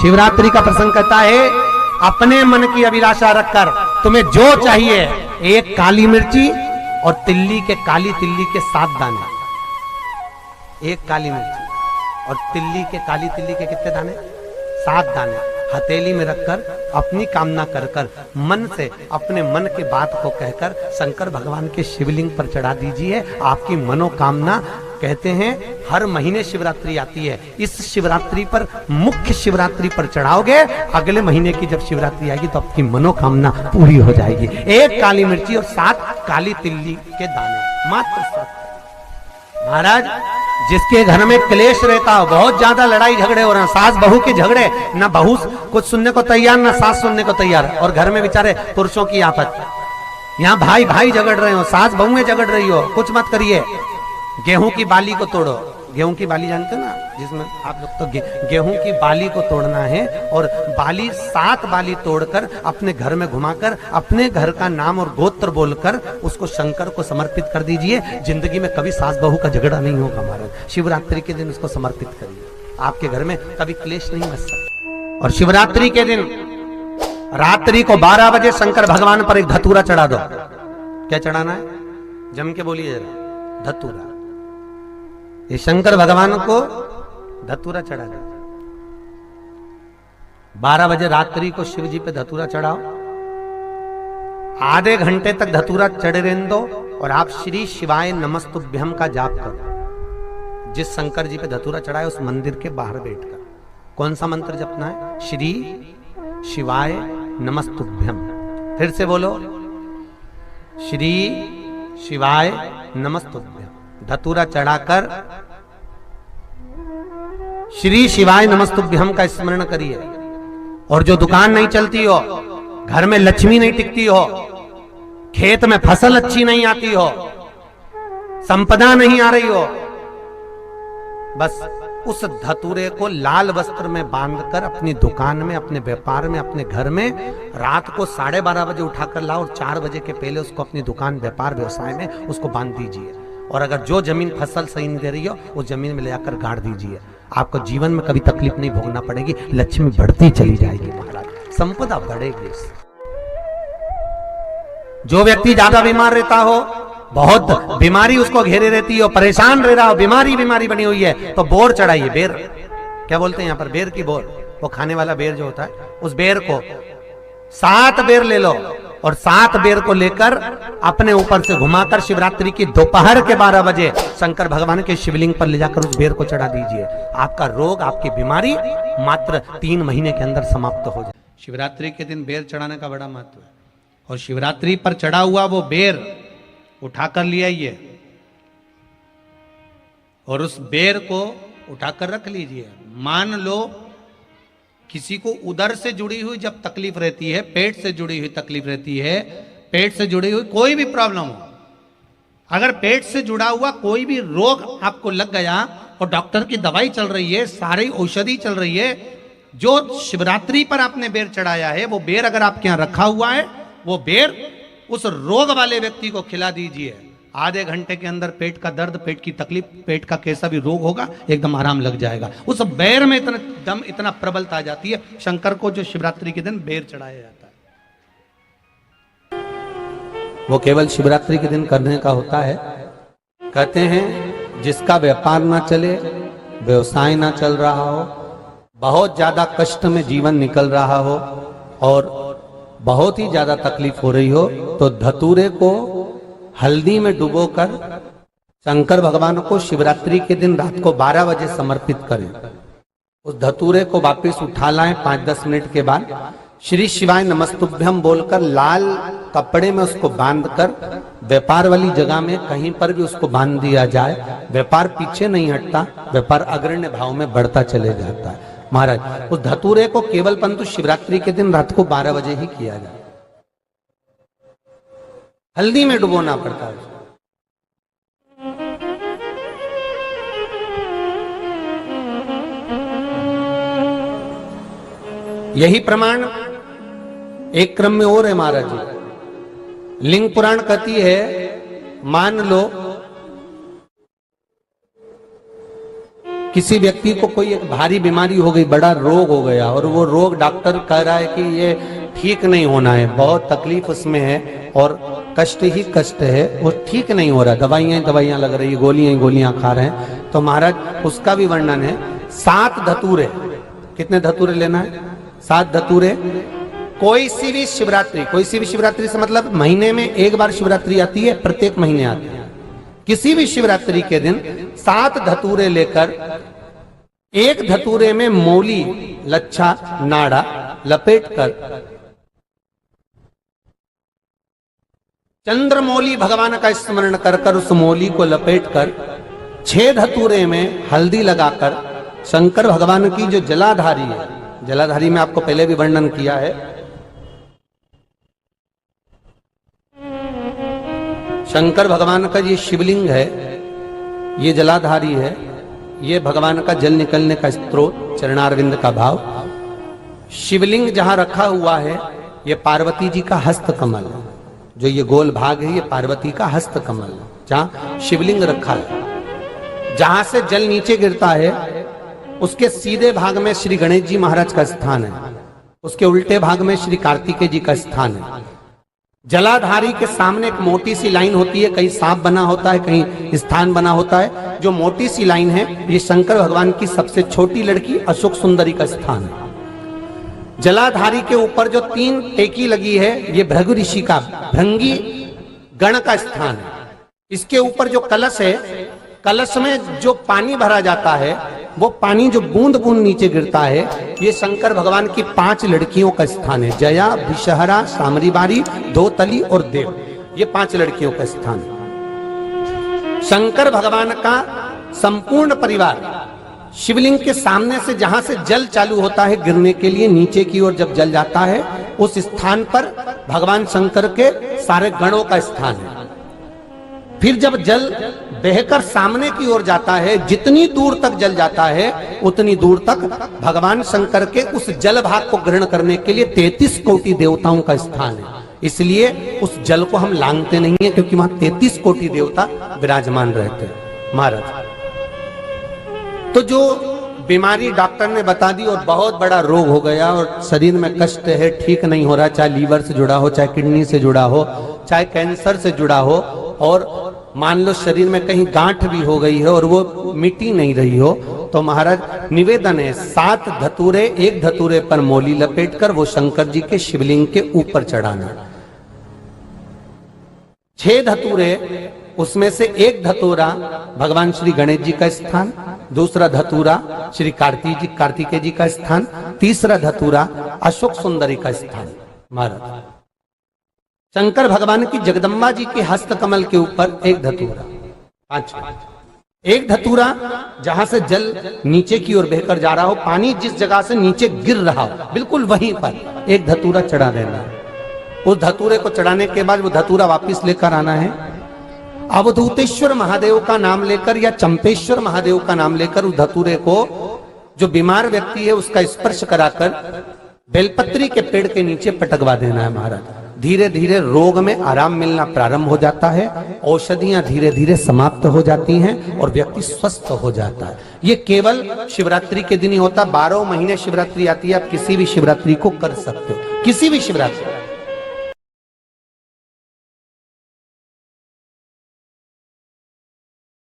शिवरात्रि का प्रसंग कहता है, अपने मन की अभिलाषा रखकर तुम्हें जो चाहिए, एक काली मिर्ची और काली तिल्ली के 7 दाने। एक काली मिर्ची और काली तिल्ली के कितने दाने? 7 दाने हथेली में रखकर अपनी कामना कर कर मन से अपने मन की बात को कहकर शंकर भगवान के शिवलिंग पर चढ़ा दीजिए। आपकी मनोकामना, कहते हैं हर महीने शिवरात्रि आती है, इस शिवरात्रि पर, मुख्य शिवरात्रि पर चढ़ाओगे, अगले महीने की जब शिवरात्रि आएगी तो आपकी मनोकामना पूरी हो जाएगी। एक काली मिर्ची और 7 काली तिल्ली के दाने, मात्र 7। महाराज, जिसके घर में क्लेश रहता हो, बहुत ज्यादा लड़ाई झगड़े हो रहे हैं, सास बहू के झगड़े, ना बहू कुछ सुनने को तैयार ना सास सुनने को तैयार, और घर में बेचारे पुरुषों की आफत, यहाँ भाई भाई झगड़ रहे हो, सास बहुएं झगड़ रही हो, कुछ मत करिए। गेहूं की बाली को तोड़ो। गेहूं की बाली जानते हो ना, जिसमें आप लोग तो गेहूं की बाली को तोड़ना है, और बाली 7 बाली तोड़कर अपने घर में घुमाकर अपने घर का नाम और गोत्र बोलकर उसको शंकर को समर्पित कर दीजिए। जिंदगी में कभी सास बहू का झगड़ा नहीं होगा महाराज। शिवरात्रि के दिन उसको समर्पित करिए, आपके घर में कभी क्लेश नहीं बच सकता। और शिवरात्रि के दिन रात्रि को 12 बजे शंकर भगवान पर एक धतूरा चढ़ा दो। क्या चढ़ाना है? जम के बोलिए जरा। धतूरा। ये शंकर भगवान को धतूरा चढ़ा दो। 12 बजे रात्रि को शिव जी पे धतूरा चढ़ाओ, आधे घंटे तक धतूरा चढ़े रहने दो, और आप श्री शिवाय नमस्तुभ्यम का जाप करो। जिस शंकर जी पे धतूरा चढ़ाए उस मंदिर के बाहर बैठकर कौन सा मंत्र जपना है? श्री शिवाय नमस्तुभ्यम। फिर से बोलो, श्री शिवाय नमस्तुभ्यम। धतूरा चढ़ाकर श्री शिवाय नमस्तुभ्यम का स्मरण करिए। और जो दुकान नहीं चलती हो, घर में लक्ष्मी नहीं टिकती हो, खेत में फसल अच्छी नहीं आती हो, संपदा नहीं आ रही हो, बस उस धतूरे को लाल वस्त्र में बांधकर अपनी दुकान में, अपने व्यापार में, अपने घर में रात को 12:30 बजे उठाकर लाओ, और 4 बजे के पहले उसको अपनी दुकान, व्यापार, व्यवसाय में उसको बांध दीजिए। और अगर जो जमीन फसल सही नहीं दे रही हो, उस जमीन में ले जाकर गाड़ दीजिए। आपको जीवन में कभी तकलीफ नहीं भोगना पड़ेगी, लक्ष्मी बढ़ती चली जाएगी महाराज, संपदा बढ़ेगी। जो व्यक्ति ज्यादा बीमार रहता हो, बहुत बीमारी उसको घेरे रहती हो, परेशान रह रहा हो, बीमारी बनी हुई है, तो बोर चढ़ाइए। बेर, क्या बोलते हैं यहाँ पर? बेर की बोर, वो खाने वाला बेर जो होता है, उस बेर को 7 बेर ले लो, और 7 बेर को लेकर अपने ऊपर से घुमाकर शिवरात्रि की दोपहर के 12 बजे शंकर भगवान के शिवलिंग पर ले जाकर उस बेर को चढ़ा दीजिए। आपका रोग, आपकी बीमारी मात्र 3 महीने के अंदर समाप्त हो जाए। शिवरात्रि के दिन बेर चढ़ाने का बड़ा महत्व है। और शिवरात्रि पर चढ़ा हुआ वो बेर उठाकर ले आइए, और उस बेर को उठाकर रख लीजिए। मान लो किसी को उदर से जुड़ी हुई जब तकलीफ रहती है, पेट से जुड़ी हुई तकलीफ रहती है, पेट से जुड़ी हुई कोई भी प्रॉब्लम हो, अगर पेट से जुड़ा हुआ कोई भी रोग आपको लग गया और डॉक्टर की दवाई चल रही है, सारी औषधि चल रही है, जो शिवरात्रि पर आपने बेर चढ़ाया है, वो बेर अगर आपके यहां रखा हुआ है, वो बेर उस रोग वाले व्यक्ति को खिला दीजिए। आधे घंटे के अंदर पेट का दर्द, पेट की तकलीफ, पेट का कैसा भी रोग होगा, एकदम आराम लग जाएगा। उस बेर में इतना दम, इतना प्रबलता आ जाती है शंकर को, जो शिवरात्रि के दिन बेर चढ़ाया जाता है। वो केवल शिवरात्रि के दिन करने का होता है। कहते हैं जिसका व्यापार ना चले, व्यवसाय ना चल रहा हो, बहुत ज्यादा कष्ट में जीवन निकल रहा हो और बहुत ही ज्यादा तकलीफ हो रही हो, तो धतूरे को हल्दी में डुबोकर शंकर भगवान को शिवरात्रि के दिन रात को 12 बजे समर्पित करें। उस धतूरे को वापस उठा लाएं 5-10 मिनट के बाद, श्री शिवाय नमस्तुभ्यम बोलकर लाल कपड़े में उसको बांधकर व्यापार वाली जगह में कहीं पर भी उसको बांध दिया जाए। व्यापार पीछे नहीं हटता, व्यापार अग्रण्य भाव में बढ़ता चले जाता है। महाराज, उस धतूरे को केवल परंतु शिवरात्रि के दिन रात को 12 बजे ही किया जाए, हल्दी में डुबोना पड़ता है। यही प्रमाण एक क्रम में और है महाराज जी। लिंग पुराण कहती है, मान लो किसी व्यक्ति को कोई एक भारी बीमारी हो गई, बड़ा रोग हो गया, और वो रोग डॉक्टर कह रहा है कि ये ठीक नहीं होना है, बहुत तकलीफ उसमें है और कष्ट ही कष्ट है, वो ठीक नहीं हो रहा, दवाइयां लग रही, गोलियां खा रहे हैं, तो महाराज उसका भी वर्णन है। 7 धतूरे, कितने धतूरे लेना है? 7 धतूरे। कोई सी भी शिवरात्रि से मतलब महीने में एक बार शिवरात्रि आती है, प्रत्येक महीने आती है। किसी भी शिवरात्रि के दिन 7 धतूरे लेकर, एक धतूरे में मौली, लच्छा, नाड़ा लपेटकर, चंद्रमौली भगवान का स्मरण कर उस मौली को लपेटकर, 6 धतूरे में हल्दी लगाकर शंकर भगवान की जो जलाधारी है, जलाधारी में आपको पहले भी वर्णन किया है, शंकर भगवान का ये शिवलिंग है, ये जलाधारी है, ये भगवान का जल निकलने का स्रोत, चरणारविंद का भाव। शिवलिंग जहां रखा हुआ है, ये पार्वती जी का हस्त कमल है, जो ये गोल भाग है, ये पार्वती का हस्त कमल है, जहां शिवलिंग रखा है। जहां से जल नीचे गिरता है, उसके सीधे भाग में श्री गणेश जी महाराज का स्थान है, उसके उल्टे भाग में श्री कार्तिकेय जी का स्थान है। जलाधारी के सामने एक मोटी सी लाइन होती है, कहीं सांप बना होता है, कहीं स्थान बना होता है। जो मोटी सी लाइन है, ये शंकर भगवान की सबसे छोटी लड़की अशोक सुंदरी का स्थान है। जलाधारी के ऊपर जो 3 टेकी लगी है, ये भृगु ऋषि का, भृंगी गण का स्थान है। इसके ऊपर जो कलश है, कलश में जो पानी भरा जाता है, वो पानी जो बूंद बूंद नीचे गिरता है, ये शंकर भगवान की 5 लड़कियों का स्थान है। जया, विषहरा, सामरीबारी, धोतली और देव, ये 5 लड़कियों का स्थान है। शंकर भगवान का संपूर्ण परिवार शिवलिंग के सामने से, जहां से जल चालू होता है गिरने के लिए नीचे की ओर जब जल जाता है, उस स्थान पर भगवान शंकर के सारे गणों का स्थान है। फिर जब जल बहकर सामने की ओर जाता है, जितनी दूर तक जल जाता है उतनी दूर तक भगवान शंकर के उस जल भाग को ग्रहण करने के लिए 33 कोटि देवताओं का स्थान है। इसलिए उस जल को हम लांघते नहीं है, क्योंकि वहां 33 कोटि देवता विराजमान रहते हैं महाराज। तो जो बीमारी डॉक्टर ने बता दी और बहुत बड़ा रोग हो गया और शरीर में कष्ट है, ठीक नहीं हो रहा, चाहे लीवर से जुड़ा हो, चाहे किडनी से जुड़ा हो, चाहे कैंसर से जुड़ा हो, और मान लो शरीर में कहीं गांठ भी हो गई है और वो मिटी नहीं रही हो, तो महाराज निवेदन है 7 धतूरे, एक धतूरे पर मौली लपेटकर वो शंकर जी के शिवलिंग के ऊपर चढ़ाना। 6 धतूरे, उसमें से एक धतूरा भगवान श्री गणेश जी का स्थान, दूसरा धतूरा श्री कार्तिकेय जी का स्थान, तीसरा धतूरा अशोक सुंदरी का स्थान। महाराज शंकर भगवान की जगदम्बा जी के हस्त कमल के ऊपर एक धतूरा, 5, एक धतूरा जहां से जल नीचे की ओर बहकर जा रहा हो, पानी जिस जगह से नीचे गिर रहा हो, बिल्कुल वहीं पर एक धतूरा चढ़ा देना है। उस धतूरे को चढ़ाने के बाद वो धतूरा वापिस लेकर आना है। अवधूतेश्वर महादेव का नाम लेकर या चंपेश्वर महादेव का नाम लेकर उस धतूरे को, जो बीमार व्यक्ति है उसका स्पर्श कराकर बेलपत्री के पेड़ के नीचे पटकवा देना है महाराज। धीरे धीरे रोग में आराम मिलना प्रारंभ हो जाता है, औषधियां धीरे धीरे समाप्त हो जाती हैं और व्यक्ति स्वस्थ हो जाता है। ये केवल शिवरात्रि के दिन ही होता, 12 महीने शिवरात्रि आती है, आप किसी भी शिवरात्रि को कर सकते हो, किसी भी शिवरात्रि।